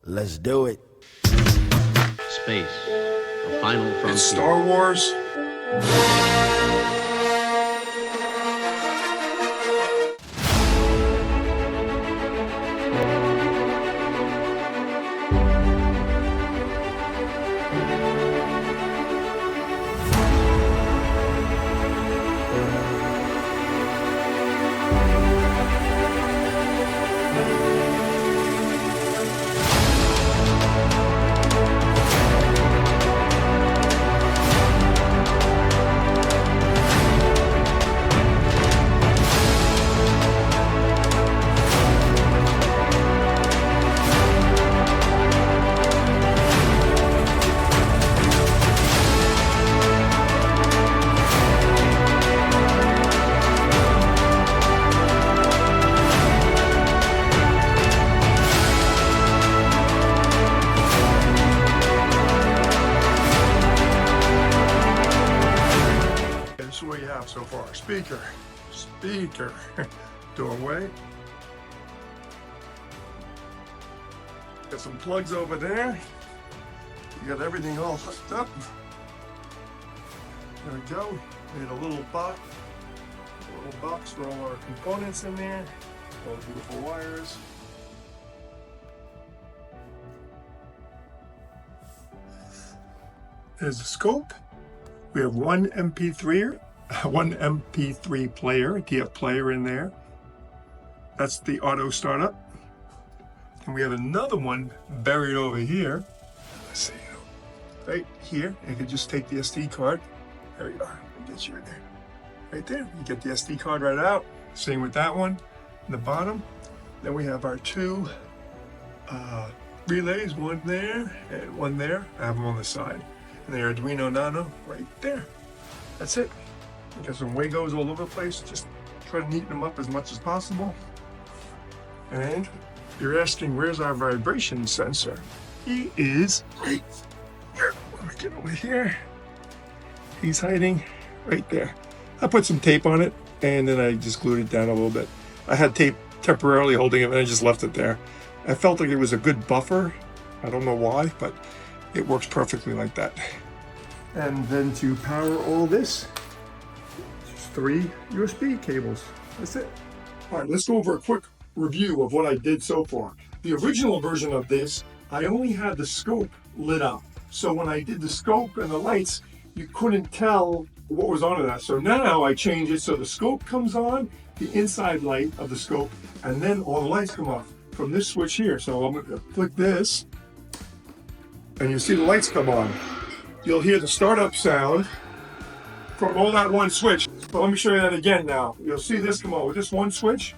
Let's do it. Space, the final frontier. It's Star Wars. This is what you have so far. Speaker, doorway. Got some plugs over there. You got everything all hooked up. There we go. Made a little box for all our components in there. All the beautiful wires. There's the scope. We have one MP3 player, DF player in there. That's the auto startup. And we have another one buried over here. Let's see, right here. You can just take the SD card. There you are. Get you in there. Right there. You get the SD card right out. Same with that one in the bottom. Then we have our two relays, one there and one there. I have them on the side. And the Arduino Nano right there. That's it. We got some Wagos all over the place. Just try to neaten them up as much as possible. And you're asking, where's our vibration sensor? He is right here. Let me get over here. He's hiding right there. I put some tape on it and then I just glued it down a little bit. I had tape temporarily holding it and I just left it there. I felt like it was a good buffer. I don't know why, but it works perfectly like that. And then to power all this, just 3 USB cables. That's it. All right, let's go over a quick review of what I did so far. The original version of this, I only had the scope lit up. So when I did the scope and the lights, you couldn't tell what was on that. So now I change it so the scope comes on, the inside light of the scope, and then all the lights come off from this switch here. So I'm gonna click this, and you see the lights come on. You'll hear the startup sound from all that one switch. But let me show you that again now. You'll see this come on with this one switch.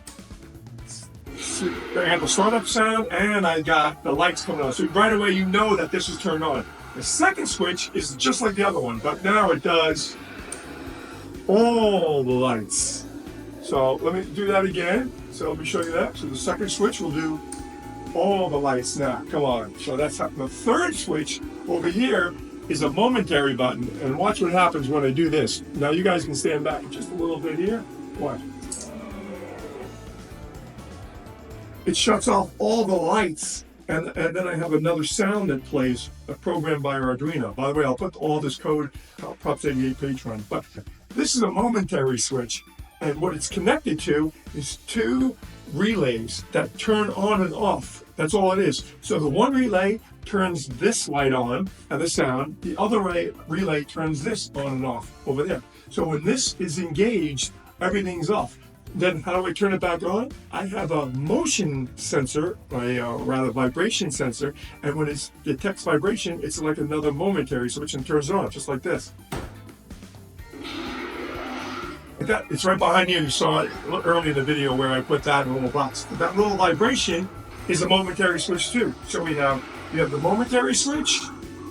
I had the startup sound and I got the lights coming on. So right away you know that this is turned on. The second switch is just like the other one, but now it does all the lights. So let me do that again. So let me show you that. So the second switch will do all the lights now. Come on. So that's the third switch over here is a momentary button. And watch what happens when I do this. Now you guys can stand back just a little bit here. Watch. It shuts off all the lights. And then I have another sound that plays, programmed by Arduino. By the way, I'll put all this code on Props 88 Patreon. But this is a momentary switch. And what it's connected to is 2 relays that turn on and off. That's all it is. So the one relay turns this light on and the sound. The other relay turns this on and off over there. So when this is engaged, everything's off. Then how do I turn it back on? I have a motion sensor, rather vibration sensor, and when it detects vibration, it's like another momentary switch and turns it on, just like this. Like that. It's right behind you. You saw it early in the video where I put that in a little box. That little vibration is a momentary switch too. So we have the momentary switch.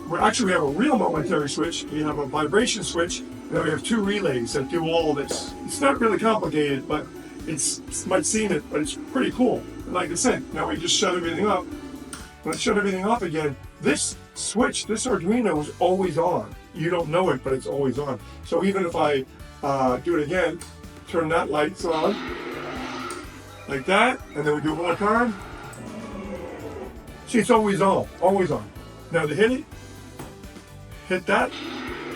We have a real momentary switch. We have a vibration switch. Then we have 2 relays that do all of this. It's not really complicated, but you might seem it, but it's pretty cool. And like I said, now we just shut everything up. When I shut everything off again, this switch, this Arduino is always on. You don't know it, but it's always on. So even if I do it again, turn that lights on, like that, and then we do it one more time. See, it's always on, always on. Now to hit that,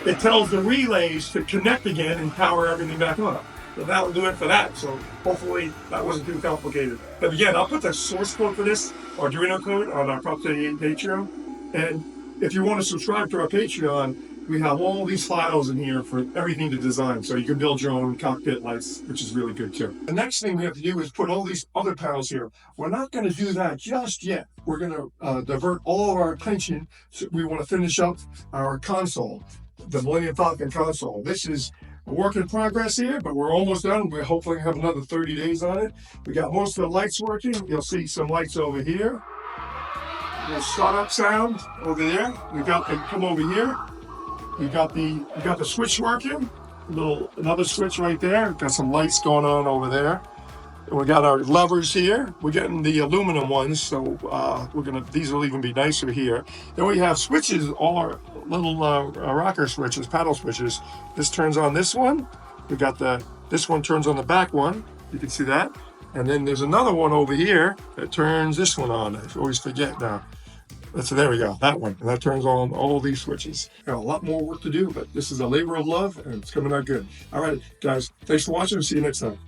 it tells the relays to connect again and power everything back on. So that will do it for that. So hopefully that wasn't too complicated. But again, I'll put the source code for this Arduino code on our Prop 38 Patreon. And if you want to subscribe to our Patreon, we have all these files in here for everything to design. So you can build your own cockpit lights, which is really good too. The next thing we have to do is put all these other panels here. We're not going to do that just yet. We're going to divert all of our attention. So we want to finish up our console, the Millennium Falcon console. This is a work in progress here, but we're almost done. We're hopefully have another 30 days on it. We got most of the lights working. You'll see some lights over here. A little startup sound over there. We got them come over here. We got the switch working. Another switch right there. Got some lights going on over there. And we got our levers here. We're getting the aluminum ones, so these will even be nicer here. Then we have switches, all our little rocker switches, paddle switches. This turns on this one. We got this one turns on the back one. You can see that. And then there's another one over here that turns this one on. I always forget now. So there we go, that one. And that turns on all these switches. Got a lot more work to do, but this is a labor of love and it's coming out good. All right, guys, thanks for watching. See you next time.